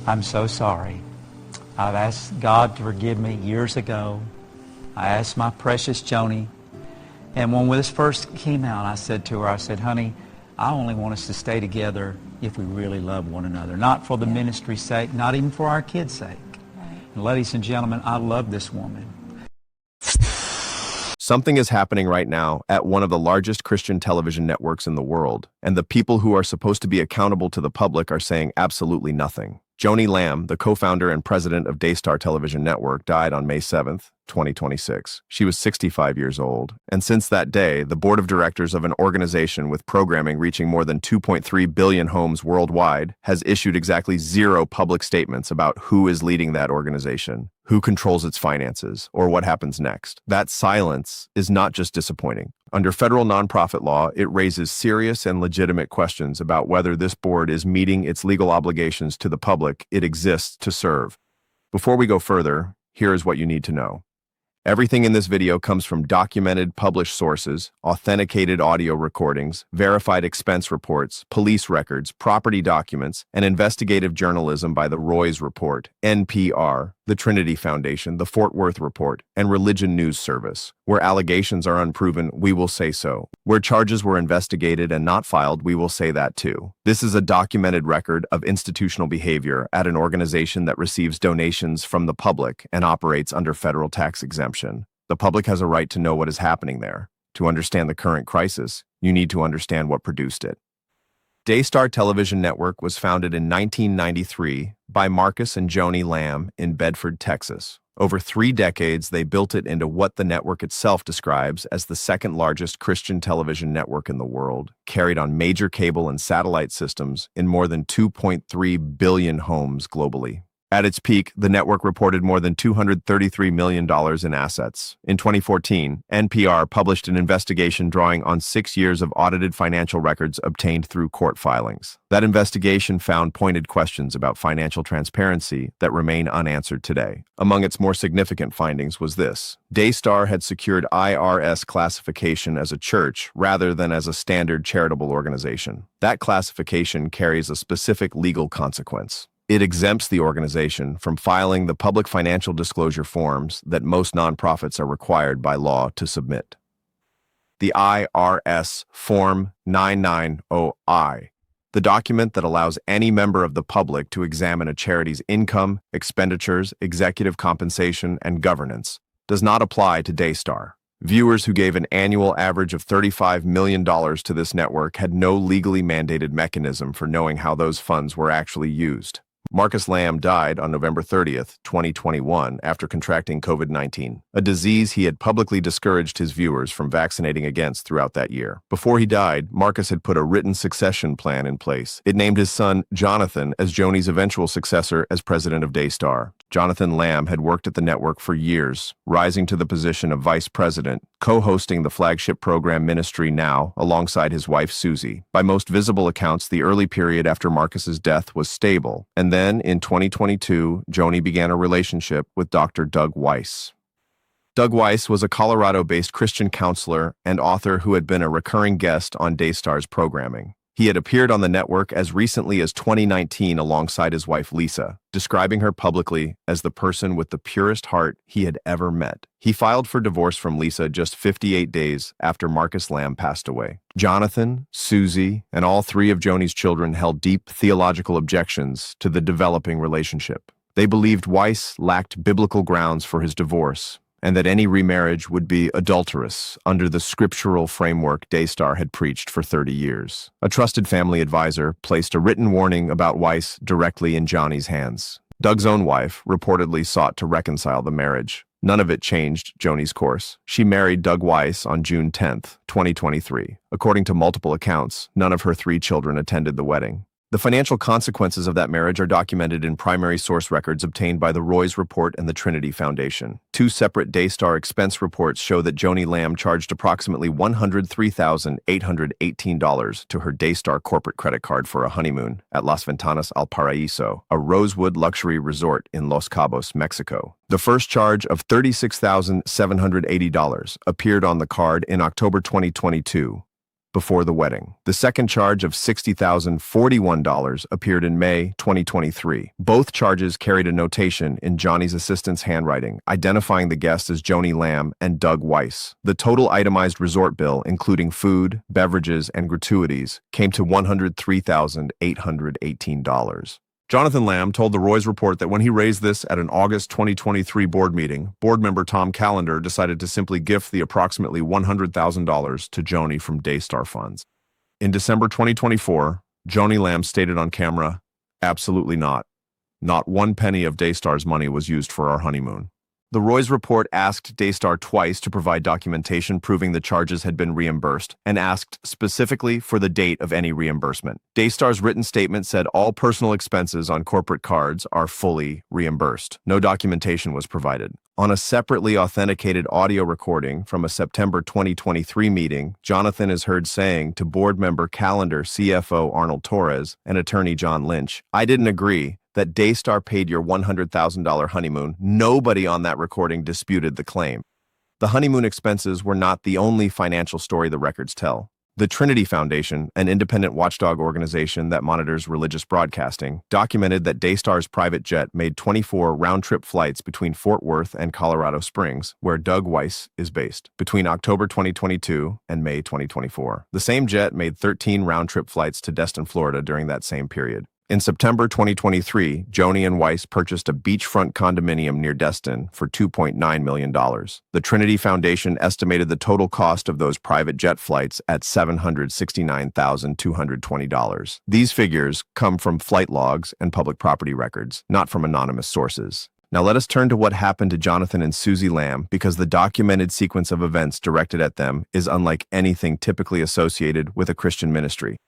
I'm so sorry. I've asked God to forgive me years ago. I asked my precious Joni, and when this first came out, I said to her, I said, honey, I only want us to stay together if we really love one another, not for the ministry's sake, not even for our kids' sake. Right. And ladies and gentlemen, I love this woman. Something is happening right now at one of the largest Christian television networks in the world, and the people who are supposed to be accountable to the public are saying absolutely nothing. Joni Lamb, the co-founder and president of Daystar Television Network, died on May 7th, 2026. She was 65 years old, and since that day, the board of directors of an organization with programming reaching more than 2.3 billion homes worldwide has issued exactly 0 public statements about who is leading that organization, who controls its finances, or what happens next. That silence is not just disappointing. Under federal nonprofit law, it raises serious and legitimate questions about whether this board is meeting its legal obligations to the public it exists to serve. Before we go further, here is what you need to know. Everything in this video comes from documented, published sources, authenticated audio recordings, verified expense reports, police records, property documents, and investigative journalism by the Roy's Report, NPR, the Trinity Foundation, the Fort Worth Report, and Religion News Service. Where allegations are unproven, we will say so. Where charges were investigated and not filed, we will say that too. This is a documented record of institutional behavior at an organization that receives donations from the public and operates under federal tax exemption. The public has a right to know what is happening there. To understand the current crisis, you need to understand what produced it. Daystar Television Network was founded in 1993 by Marcus and Joni Lamb in Bedford, Texas. Over 3 decades, they built it into what the network itself describes as the second largest Christian television network in the world, carried on major cable and satellite systems in more than 2.3 billion homes globally. At its peak, the network reported more than $233 million in assets. In 2014, NPR published an investigation drawing on 6 years of audited financial records obtained through court filings. That investigation found pointed questions about financial transparency that remain unanswered today. Among its more significant findings was this: Daystar had secured IRS classification as a church rather than as a standard charitable organization. That classification carries a specific legal consequence. It exempts the organization from filing the public financial disclosure forms that most nonprofits are required by law to submit. The IRS Form 990I, the document that allows any member of the public to examine a charity's income, expenditures, executive compensation, and governance, does not apply to Daystar. Viewers who gave an annual average of $35 million to this network had no legally mandated mechanism for knowing how those funds were actually used. Marcus Lamb died on November 30th, 2021, after contracting COVID-19, a disease he had publicly discouraged his viewers from vaccinating against throughout that year. Before he died, Marcus had put a written succession plan in place. It named his son Jonathan as Joni's eventual successor as president of Daystar. Jonathan Lamb had worked at the network for years, rising to the position of vice president, co-hosting the flagship program Ministry Now alongside his wife Susie. By most visible accounts, the early period after Marcus's death was stable, and then in 2022, Joni began a relationship with Dr. Doug Weiss. Doug Weiss was a Colorado-based Christian counselor and author who had been a recurring guest on Daystar's programming. He had appeared on the network as recently as 2019 alongside his wife Lisa, describing her publicly as the person with the purest heart he had ever met. He filed for divorce from Lisa just 58 days after Marcus Lamb passed away. Jonathan, Susie, and all 3 of Joni's children held deep theological objections to the developing relationship. They believed Weiss lacked biblical grounds for his divorce, and that any remarriage would be adulterous under the scriptural framework Daystar had preached for 30 years. A trusted family advisor placed a written warning about Weiss directly in Joni's hands. Doug's own wife reportedly sought to reconcile the marriage. None of it changed Joni's course. She married Doug Weiss on June 10th, 2023. According to multiple accounts, none of her 3 children attended the wedding. The financial consequences of that marriage are documented in primary source records obtained by the Roy's Report and the Trinity Foundation. 2 separate Daystar expense reports show that Joni Lamb charged approximately $103,818 to her Daystar corporate credit card for a honeymoon at Las Ventanas al Paraíso, a Rosewood luxury resort in Los Cabos, Mexico. The first charge of $36,780 appeared on the card in October 2022. before the wedding. The second charge of $60,041 appeared in May 2023. Both charges carried a notation in Johnny's assistant's handwriting, identifying the guests as Joni Lamb and Doug Weiss. The total itemized resort bill, including food, beverages, and gratuities, came to $103,818. Jonathan Lamb told the Roy's Report that when he raised this at an August 2023 board meeting, board member Tom Callender decided to simply gift the approximately $100,000 to Joni from Daystar funds. In December 2024, Joni Lamb stated on camera, "Absolutely not. Not one penny of Daystar's money was used for our honeymoon." The Roy's Report asked Daystar twice to provide documentation proving the charges had been reimbursed, and asked specifically for the date of any reimbursement. Daystar's written statement said all personal expenses on corporate cards are fully reimbursed. No documentation was provided. On a separately authenticated audio recording from a September 2023 meeting, Jonathan is heard saying to board member Callender, CFO Arnold Torres, and attorney John Lynch, "I didn't agree that Daystar paid your $100,000 honeymoon." Nobody on that recording disputed the claim. The honeymoon expenses were not the only financial story the records tell. The Trinity Foundation, an independent watchdog organization that monitors religious broadcasting, documented that Daystar's private jet made 24 round-trip flights between Fort Worth and Colorado Springs, where Doug Weiss is based, between October 2022 and May 2024. The same jet made 13 round-trip flights to Destin, Florida during that same period. In September 2023, Joni and Weiss purchased a beachfront condominium near Destin for $2.9 million. The Trinity Foundation estimated the total cost of those private jet flights at $769,220. These figures come from flight logs and public property records, not from anonymous sources. Now let us turn to what happened to Jonathan and Susie Lamb, because the documented sequence of events directed at them is unlike anything typically associated with a Christian ministry.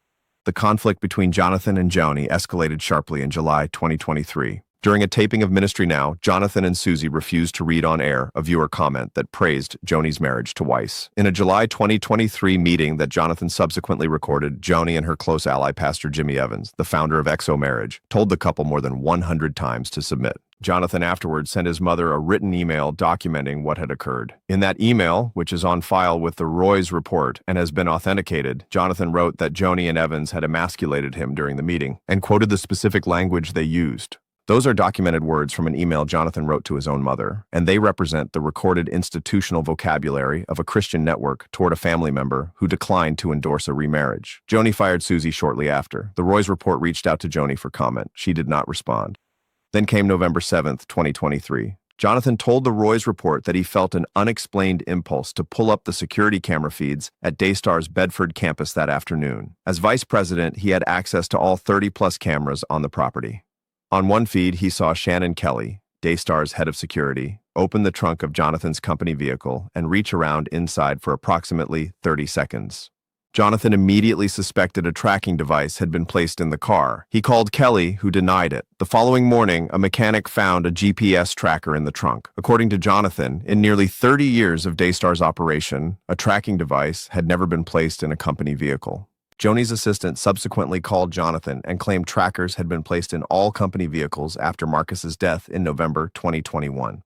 The conflict between Jonathan and Joni escalated sharply in July 2023. During a taping of Ministry Now, Jonathan and Susie refused to read on air a viewer comment that praised Joni's marriage to Weiss. In a July 2023 meeting that Jonathan subsequently recorded, Joni and her close ally, Pastor Jimmy Evans, the founder of XO Marriage, told the couple more than 100 times to submit. Jonathan afterwards sent his mother a written email documenting what had occurred. In that email, which is on file with the Roy's Report and has been authenticated, Jonathan wrote that Joni and Evans had emasculated him during the meeting and quoted the specific language they used. Those are documented words from an email Jonathan wrote to his own mother, and they represent the recorded institutional vocabulary of a Christian network toward a family member who declined to endorse a remarriage. Joni fired Susie shortly after. The Roy's Report reached out to Joni for comment. She did not respond. Then came November 7th, 2023. Jonathan told the Roy's Report that he felt an unexplained impulse to pull up the security camera feeds at Daystar's Bedford campus that afternoon. As vice president, he had access to all 30-plus cameras on the property. On one feed, he saw Shannon Kelly, Daystar's head of security, open the trunk of Jonathan's company vehicle and reach around inside for approximately 30 seconds. Jonathan immediately suspected a tracking device had been placed in the car. He called Kelly, who denied it. The following morning, a mechanic found a GPS tracker in the trunk. According to Jonathan, in nearly 30 years of Daystar's operation, a tracking device had never been placed in a company vehicle. Joni's assistant subsequently called Jonathan and claimed trackers had been placed in all company vehicles after Marcus's death in November 2021.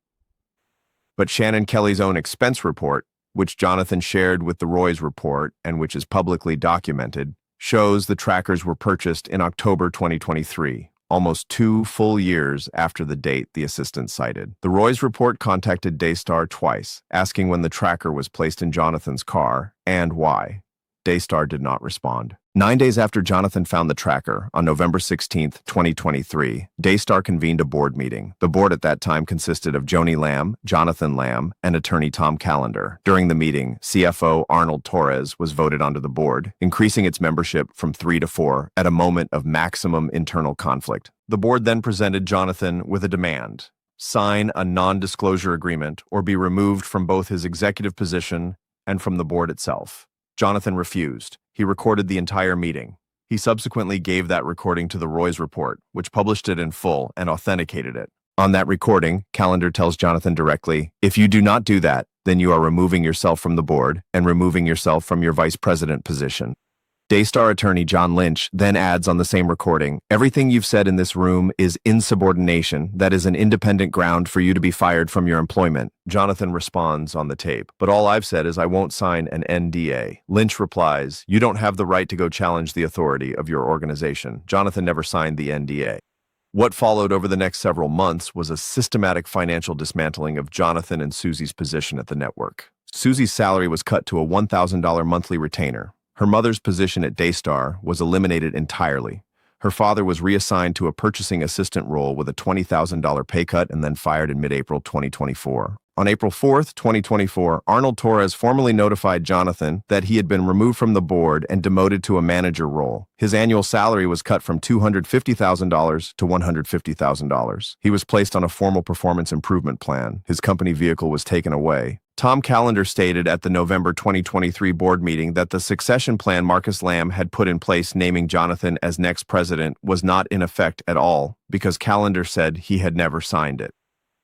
But Shannon Kelly's own expense report, which Jonathan shared with the Roy's Report and which is publicly documented, shows the trackers were purchased in October 2023, almost 2 full years after the date the assistant cited. The Roy's Report contacted Daystar twice, asking when the tracker was placed in Jonathan's car and why. Daystar did not respond. 9 days after Jonathan found the tracker, on November 16, 2023, Daystar convened a board meeting. The board at that time consisted of Joni Lamb, Jonathan Lamb, and attorney Tom Callender. During the meeting, CFO Arnold Torres was voted onto the board, increasing its membership from 3 to 4 at a moment of maximum internal conflict. The board then presented Jonathan with a demand: sign a non-disclosure agreement or be removed from both his executive position and from the board itself. Jonathan refused. He recorded the entire meeting. He subsequently gave that recording to the Roy's Report, which published it in full and authenticated it. On that recording, Callender tells Jonathan directly, "If you do not do that, then you are removing yourself from the board and removing yourself from your vice president position." Daystar attorney John Lynch then adds on the same recording, "Everything you've said in this room is insubordination. That is an independent ground for you to be fired from your employment." Jonathan responds on the tape, "But all I've said is I won't sign an NDA." Lynch replies, "You don't have the right to go challenge the authority of your organization." Jonathan never signed the NDA. What followed over the next several months was a systematic financial dismantling of Jonathan and Susie's position at the network. Susie's salary was cut to a $1,000 monthly retainer. Her mother's position at Daystar was eliminated entirely. Her father was reassigned to a purchasing assistant role with a $20,000 pay cut and then fired in mid-April 2024. On April 4th, 2024, Arnold Torres formally notified Jonathan that he had been removed from the board and demoted to a manager role. His annual salary was cut from $250,000 to $150,000. He was placed on a formal performance improvement plan. His company vehicle was taken away. Tom Callender stated at the November 2023 board meeting that the succession plan Marcus Lamb had put in place naming Jonathan as next president was not in effect at all because Callender said he had never signed it.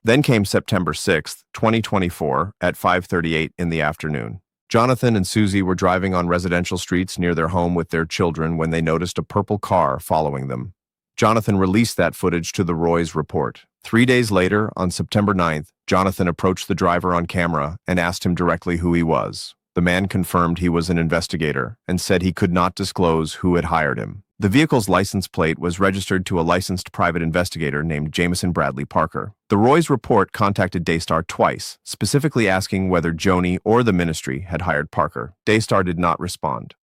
Then came September 6th, 2024, at 5:38 in the afternoon. Jonathan and Susie were driving on residential streets near their home with their children when they noticed a purple car following them. Jonathan released that footage to the Roy's report. 3 days later, on September 9th, Jonathan approached the driver on camera and asked him directly who he was. The man confirmed he was an investigator and said he could not disclose who had hired him. The vehicle's license plate was registered to a licensed private investigator named Jameson Bradley Parker. The Roy's report contacted Daystar twice, specifically asking whether Joni or the ministry had hired Parker. Daystar did not respond.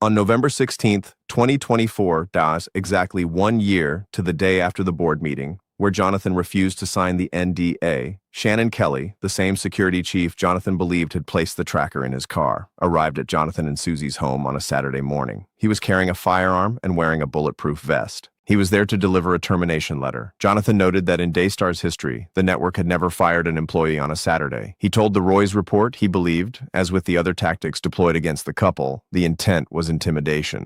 On November 16th, 2024, exactly 1 year to the day after the board meeting, where Jonathan refused to sign the NDA, Shannon Kelly, the same security chief Jonathan believed had placed the tracker in his car, arrived at Jonathan and Susie's home on a Saturday morning. He was carrying a firearm and wearing a bulletproof vest. He was there to deliver a termination letter. Jonathan noted that in Daystar's history, the network had never fired an employee on a Saturday. He told the Roy's report he believed, as with the other tactics deployed against the couple, the intent was intimidation.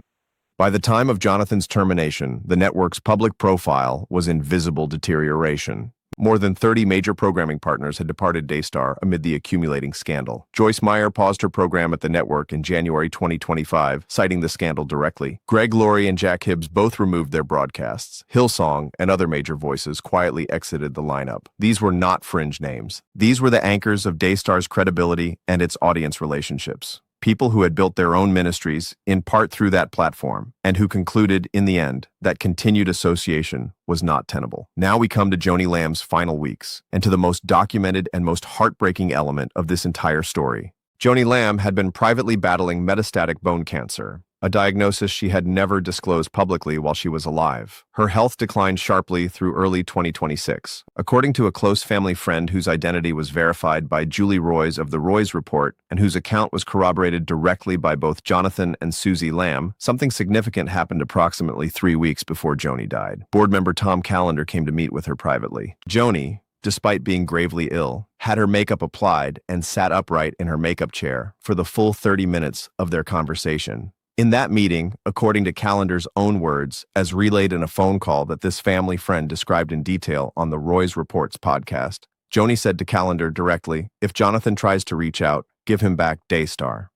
By the time of Jonathan's termination, the network's public profile was in visible deterioration. More than 30 major programming partners had departed Daystar amid the accumulating scandal. Joyce Meyer paused her program at the network in January 2025, citing the scandal directly. Greg Laurie and Jack Hibbs both removed their broadcasts. Hillsong and other major voices quietly exited the lineup. These were not fringe names. These were the anchors of Daystar's credibility and its audience relationships. People who had built their own ministries, in part through that platform, and who concluded, in the end, that continued association was not tenable. Now we come to Joni Lamb's final weeks, and to the most documented and most heartbreaking element of this entire story. Joni Lamb had been privately battling metastatic bone cancer, a diagnosis she had never disclosed publicly while she was alive. Her health declined sharply through early 2026. According to a close family friend whose identity was verified by Julie Roys of the Roy's report and whose account was corroborated directly by both Jonathan and Susie Lamb, something significant happened approximately 3 weeks before Joni died. Board member Tom Callender came to meet with her privately. Joni, despite being gravely ill, had her makeup applied and sat upright in her makeup chair for the full 30 minutes of their conversation. In that meeting, according to Callender's own words, as relayed in a phone call that this family friend described in detail on the Roy's Reports podcast, Joni said to Callender directly, "If Jonathan tries to reach out, give him back Daystar."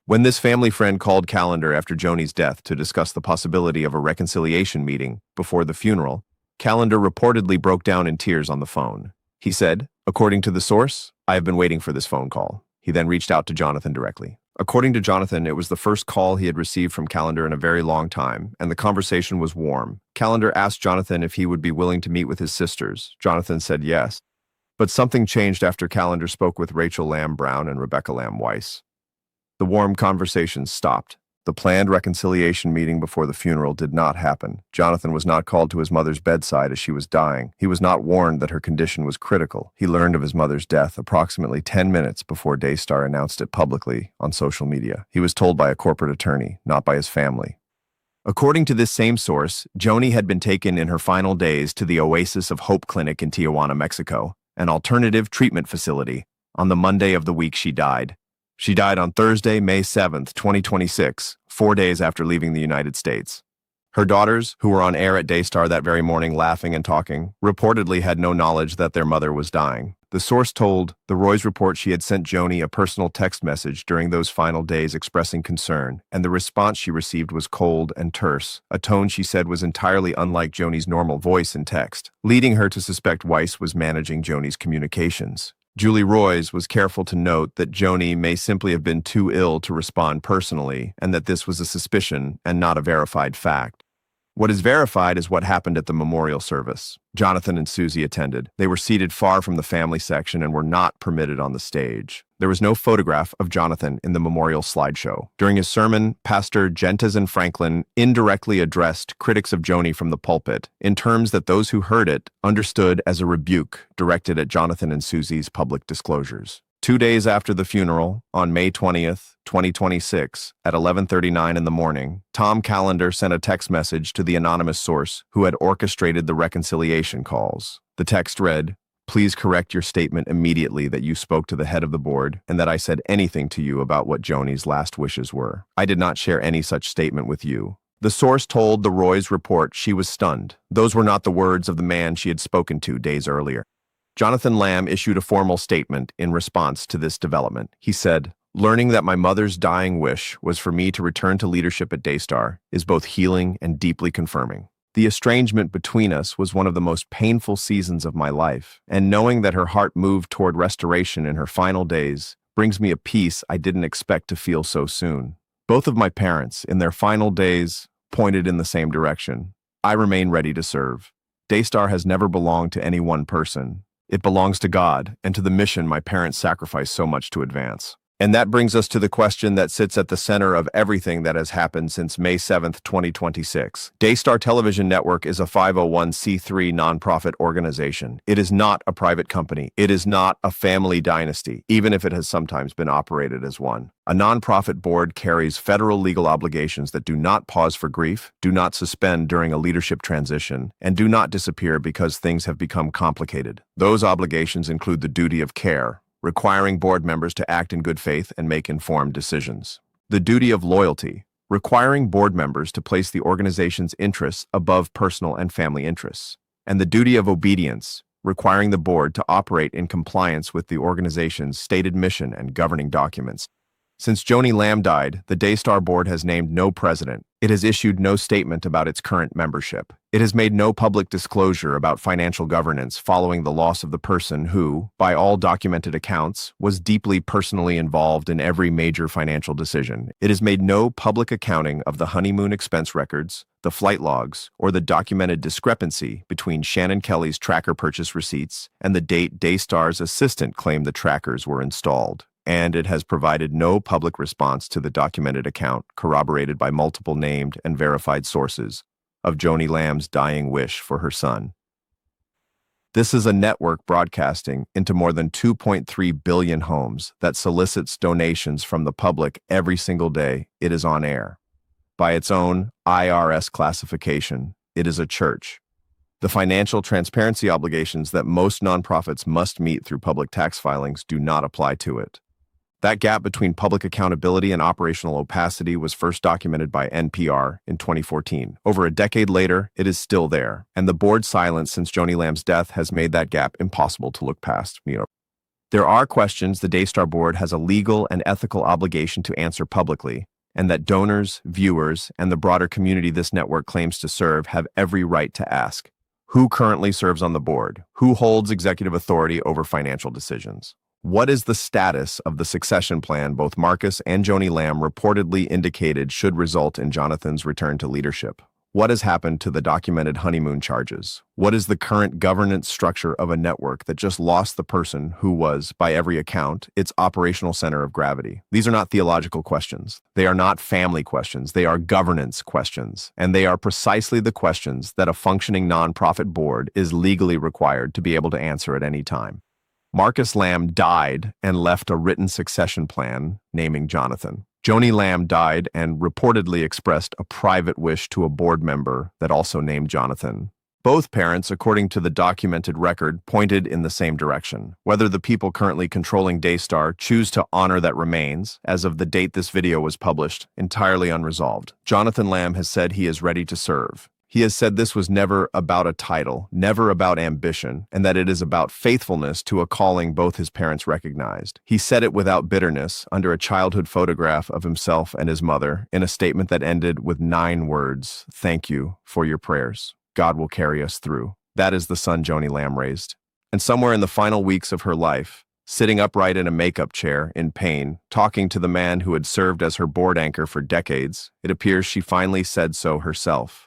When this family friend called Callender after Joni's death to discuss the possibility of a reconciliation meeting before the funeral, Callender reportedly broke down in tears on the phone. He said, "According to the source, I have been waiting for this phone call." He then reached out to Jonathan directly. According to Jonathan, it was the first call he had received from Callender in a very long time, and the conversation was warm. Callender asked Jonathan if he would be willing to meet with his sisters. Jonathan said yes. But something changed after Callender spoke with Rachel Lamb Brown and Rebecca Lamb Weiss. The warm conversation stopped. The planned reconciliation meeting before the funeral did not happen. Jonathan was not called to his mother's bedside as she was dying. He was not warned that her condition was critical. He learned of his mother's death approximately 10 minutes before Daystar announced it publicly on social media. He was told by a corporate attorney, not by his family. According to this same source, Joni had been taken in her final days to the Oasis of Hope Clinic in Tijuana, Mexico, an alternative treatment facility, on the Monday of the week she died. She died on Thursday, May 7th, 2026, 4 days after leaving the United States. Her daughters, who were on air at Daystar that very morning laughing and talking, reportedly had no knowledge that their mother was dying. The source told the Roy's report she had sent Joni a personal text message during those final days expressing concern, and the response she received was cold and terse, a tone she said was entirely unlike Joni's normal voice in text, leading her to suspect Weiss was managing Joni's communications. Julie Roys was careful to note that Joni may simply have been too ill to respond personally, and that this was a suspicion and not a verified fact. What is verified is what happened at the memorial service. Jonathan and Susie attended. They were seated far from the family section and were not permitted on the stage. There was no photograph of Jonathan in the memorial slideshow. During his sermon, Pastor Gentez Franklin indirectly addressed critics of Joni from the pulpit in terms that those who heard it understood as a rebuke directed at Jonathan and Susie's public disclosures. 2 days after the funeral, on May 20th, 2026, at 11:39 in the morning, Tom Callender sent a text message to the anonymous source who had orchestrated the reconciliation calls. The text read, "Please correct your statement immediately that you spoke to the head of the board and that I said anything to you about what Joni's last wishes were. I did not share any such statement with you." The source told the Roy's report she was stunned. Those were not the words of the man she had spoken to days earlier. Jonathan Lamb issued a formal statement in response to this development. He said, "Learning that my mother's dying wish was for me to return to leadership at Daystar is both healing and deeply confirming. The estrangement between us was one of the most painful seasons of my life, and knowing that her heart moved toward restoration in her final days brings me a peace I didn't expect to feel so soon. Both of my parents, in their final days, pointed in the same direction. I remain ready to serve. Daystar has never belonged to any one person. It belongs to God and to the mission my parents sacrificed so much to advance." And that brings us to the question that sits at the center of everything that has happened since May 7th, 2026. Daystar Television Network is a 501c3 nonprofit organization. It is not a private company. It is not a family dynasty, even if it has sometimes been operated as one. A nonprofit board carries federal legal obligations that do not pause for grief, do not suspend during a leadership transition, and do not disappear because things have become complicated. Those obligations include the duty of care, requiring board members to act in good faith and make informed decisions. The duty of loyalty, requiring board members to place the organization's interests above personal and family interests. And the duty of obedience, requiring the board to operate in compliance with the organization's stated mission and governing documents. Since Joni Lamb died, the Daystar board has named no president. It has issued no statement about its current membership. It has made no public disclosure about financial governance following the loss of the person who, by all documented accounts, was deeply personally involved in every major financial decision. It has made no public accounting of the honeymoon expense records, the flight logs, or the documented discrepancy between Shannon Kelly's tracker purchase receipts and the date Daystar's assistant claimed the trackers were installed. And it has provided no public response to the documented account, corroborated by multiple named and verified sources, of Joni Lamb's dying wish for her son. This is a network broadcasting into more than 2.3 billion homes that solicits donations from the public every single day it is on air. By its own IRS classification, it is a church. The financial transparency obligations that most nonprofits must meet through public tax filings do not apply to it. That gap between public accountability and operational opacity was first documented by NPR in 2014. Over a decade later, it is still there, and the board's silence since Joni Lamb's death has made that gap impossible to look past. There are questions the Daystar board has a legal and ethical obligation to answer publicly, and that donors, viewers, and the broader community this network claims to serve have every right to ask. Who currently serves on the board? Who holds executive authority over financial decisions? What is the status of the succession plan both Marcus and Joni Lamb reportedly indicated should result in Jonathan's return to leadership? What has happened to the documented honeymoon charges? What is the current governance structure of a network that just lost the person who was, by every account, its operational center of gravity? These are not theological questions. They are not family questions. They are governance questions. And they are precisely the questions that a functioning nonprofit board is legally required to be able to answer at any time. Marcus Lamb died and left a written succession plan naming Jonathan. Joni Lamb died and reportedly expressed a private wish to a board member that also named Jonathan. Both parents, according to the documented record, pointed in the same direction. Whether the people currently controlling Daystar choose to honor that remains, as of the date this video was published, entirely unresolved. Jonathan Lamb has said he is ready to serve. He has said this was never about a title, never about ambition, and that it is about faithfulness to a calling both his parents recognized. He said it without bitterness, under a childhood photograph of himself and his mother, in a statement that ended with 9 words, "Thank you for your prayers. God will carry us through." That is the son Joni Lamb raised. And somewhere in the final weeks of her life, sitting upright in a makeup chair, in pain, talking to the man who had served as her board anchor for decades, it appears she finally said so herself.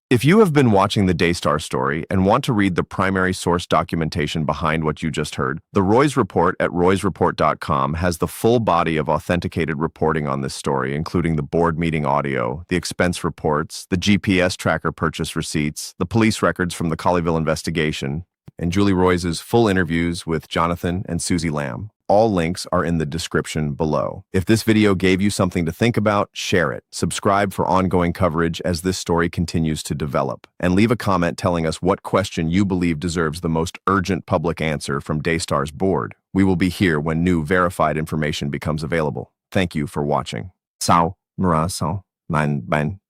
If you have been watching the Daystar story and want to read the primary source documentation behind what you just heard, the Roy's Report at roysreport.com has the full body of authenticated reporting on this story, including the board meeting audio, the expense reports, the GPS tracker purchase receipts, the police records from the Colleyville investigation, and Julie Roy's full interviews with Jonathan and Susie Lamb. All links are in the description below. If this video gave you something to think about, share it. Subscribe for ongoing coverage as this story continues to develop. And leave a comment telling us what question you believe deserves the most urgent public answer from Daystar's board. We will be here when new verified information becomes available. Thank you for watching. Sao, Mara, Sao, Nine, Ban.